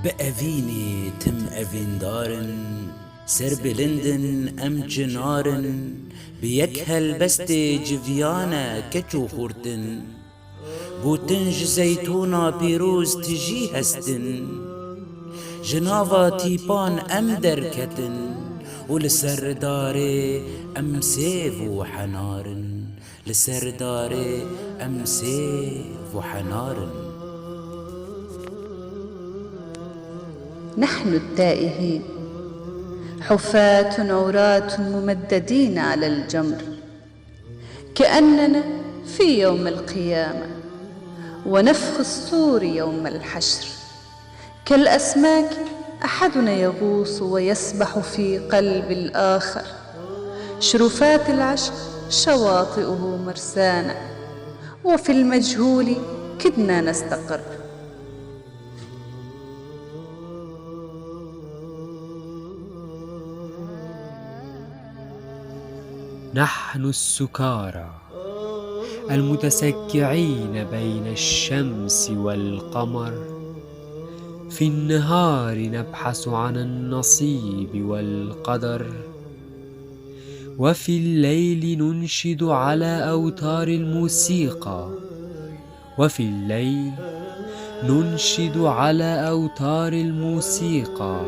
بأفيني تم أفين دارن سر بلندن أم جنارن بيكهل بستي جفيانا كچو خورتن بوتنج زيتونا بيروز تجي هستن جنافا تيبان أم دركتن ولسر داري أم سيف وحنارن لسر داري أم سيف وحنارن. نحن التائهين حفاة عراة ممددين على الجمر، كأننا في يوم القيامة ونفخ الصور يوم الحشر. كالأسماك أحدنا يغوص ويسبح في قلب الآخر، شرفات العشق شواطئه مرسانا، وفي المجهول كدنا نستقر. نحن السكارى المتسكعين بين الشمس والقمر، في النهار نبحث عن النصيب والقدر، وفي الليل ننشد على أوتار الموسيقى، وفي الليل ننشد على أوتار الموسيقى،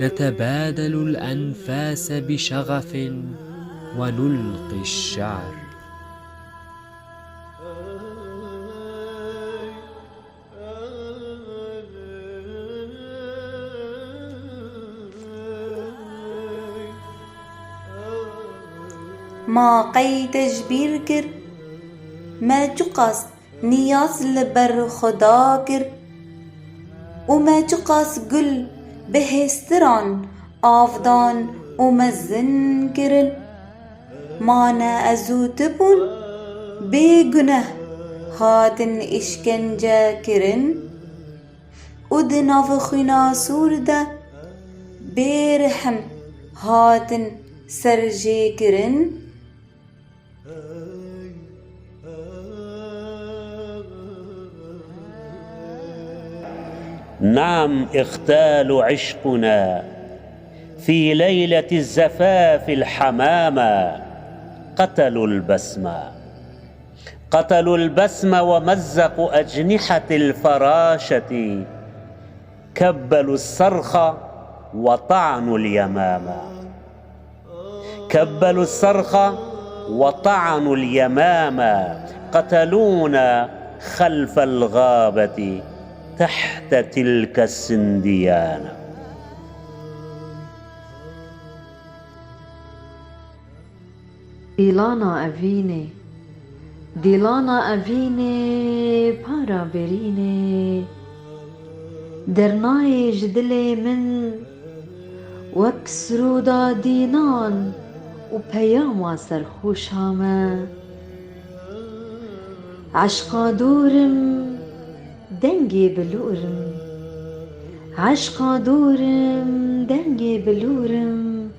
نتبادل الأنفاس بشغف ونلقي الشعر. ما قید جبیر گر ما جقاس نیاز لبر خدا گر، و ما جقاس گل بهستران آفدان و مزن گرن. مانا ازود بون بگنه هاتن اشکنجه کرن، و دناف خینا سورده برحم هاتن سرجه کرن. نعم اغتال عشقنا في ليلة الزفاف الحمامة، قتلوا البسم ومزقوا أجنحة الفراشة، كبلوا الصرخ وطعنوا اليمامة، قتلونا خلف الغابة تحت تلك السنديانة. دیلانا أفيني بارا بريني، درناي جدلي من وكسرودا دينان وبياما سرخوش هاما. عشقا دورم دنگي بلورم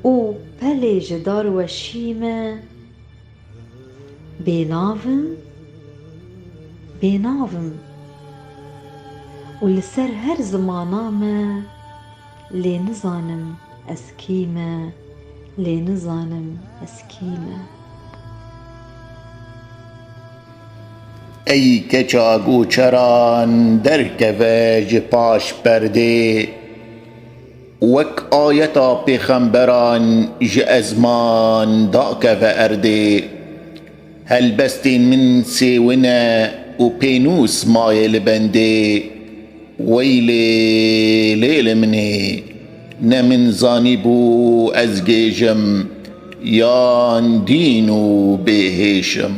و پلی جدار وشيمة. بينافم ولسر هر زمانامة لنزانم اسكيمة. ای کچا گوچران درکوه جپاش پرده، وک آیتا پیغمبران ج ازمان داکوه ارده. هلبستین من سیونه و پینوس مایل بنده، ویلی لیل منه نمن زانی بو از گیجم، یان دینو بهشم.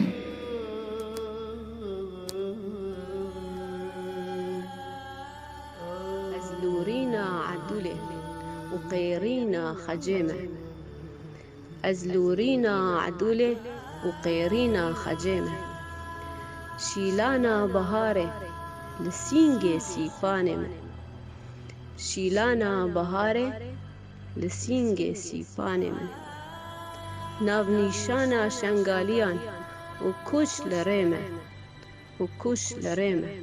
أزلورينا عدولة وقيرينا خجامة، أزلورينا عدولة وقيرينا خجامة. شيلانا بهارة لسينجي سيفانم، شيلانا بهارة لسينجي سيفانم. نافنيشانا شنغاليان وكوش لريمة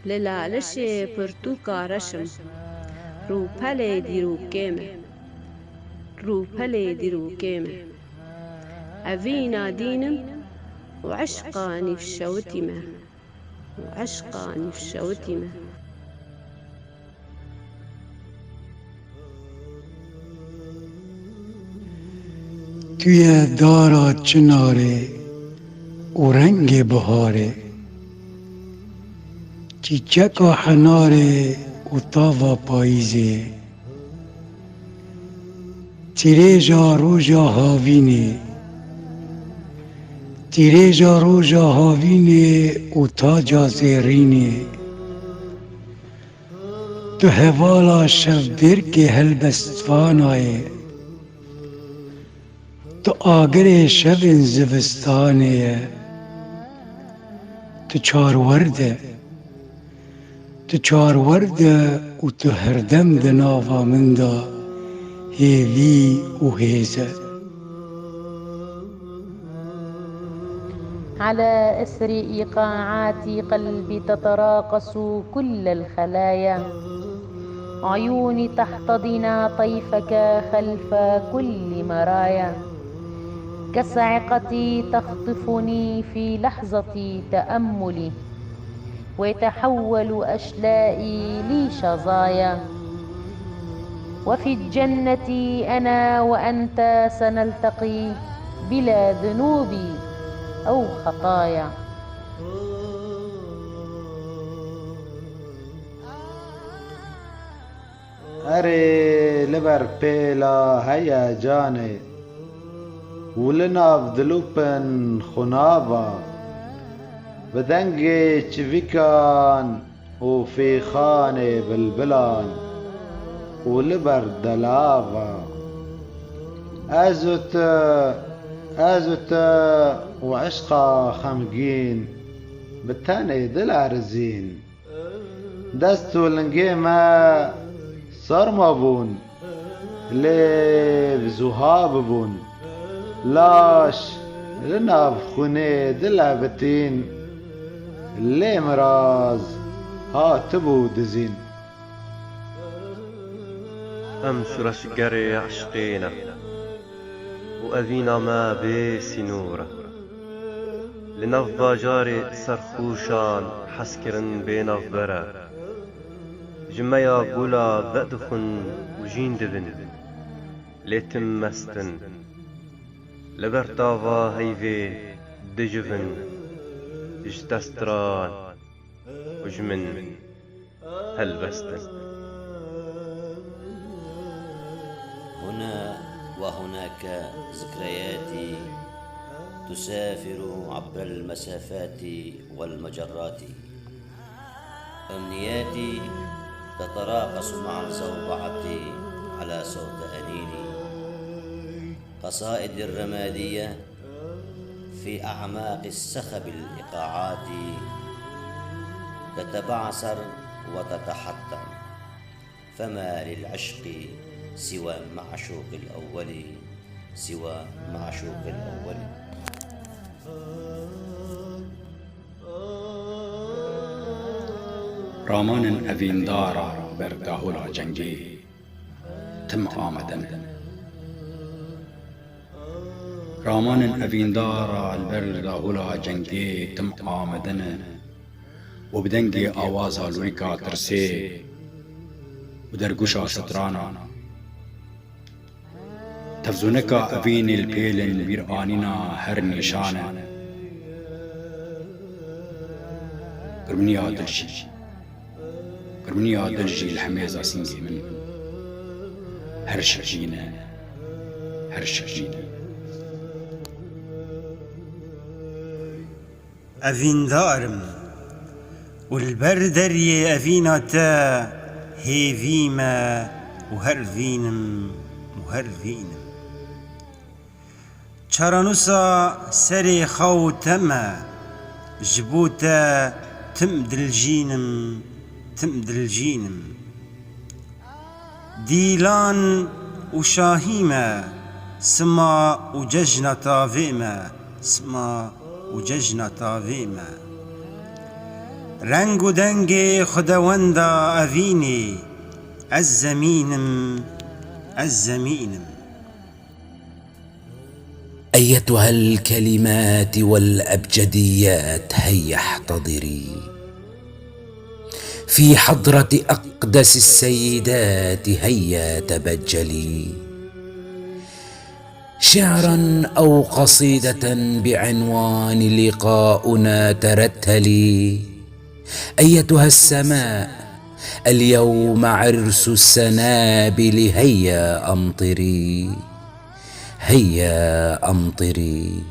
للالش پرتوکا رشم رو پل دیرو کمه رو پل دیرو کمه أفينا دينم وعشقا نفشوتمه وعشقا نفشوتمه توی دارا چناره و رنگ بهاره چیچک و حناره و تاوا پاییزه تیریجا روژا هاوینه تیریجا روژا هاوینه و تاجا زیرینه تو هوالا شف برگ هلبستوانای تو آگر شف زوستانه تو چار ورده و تو هردم دناوا من دا هیوی و هیزه على إثر إيقاعات قلبي تتراقص كل الخلايا عيوني تحتضن طيفك خلف كل مرايا كالصاعقة تخطفني في لحظة تأملي ويتحول أشلائي لي شظايا وفي الجنة أنا وأنت سنلتقي بلا ذنوب أو خطايا أري لبر بيلا هيا جاني ولنا بدلوبن خنابا بدنجي تشفيكان وفي خاني بلبلان ولبر دلافا أزوت وعشقا خمجين بالتاني دل رزين دستو لنجيما صرما بون لي بزهاب بون لاش لنا بخوني دل بتين لي مراز هاتبو دزين أمس رشقري عشقينا وأذينا ما بيسي نورة لنفضى جاري سرخوشان حسكرن بين أفبرا جميا بولا بأدخن وجين دبن ليتم مستن لبرتافا هيفي دجفن اجتستران وجمن هلبستن هنا وهناك ذكرياتي تسافر عبر المسافات والمجرات أمنياتي تتراقص مع الزوبعة على صوت أنيني قصائد الرمادية في أعماق السخب الإيقاعات تتبعثر وتتحطم فما للعشق سوى معشوق الأول سوى معشوق الأول رامان أفيندارا برداهولا جنگي تم آمدن رامان أفيندارا البرداهولا جنگي تم آمدن وبدنگي آوازا لوريكا ترسي ودرگوشا سترانا تفزونكا أفين البيلن بيرآنينا هر نشانه قرمنيا دلجي الحميزة سنجي من هر شجينة أفين دارم والبردري أفيناتا هيفيما وهرفينم چرانوسا سري خو تما جبوتا تم دلجينم ديلان وشاهيما سما وججنا طافيما رنگ و دنگ خداوندا أفيني الزمينم الزمينم. أيتها الكلمات والأبجديات هيا احتضري في حضرة أقدس السيدات، هيا تبجلي شعرا أو قصيدة بعنوان لقاؤنا ترتلي. أيتها السماء اليوم عرس السنابل، هيا أمطري هيا أمطري.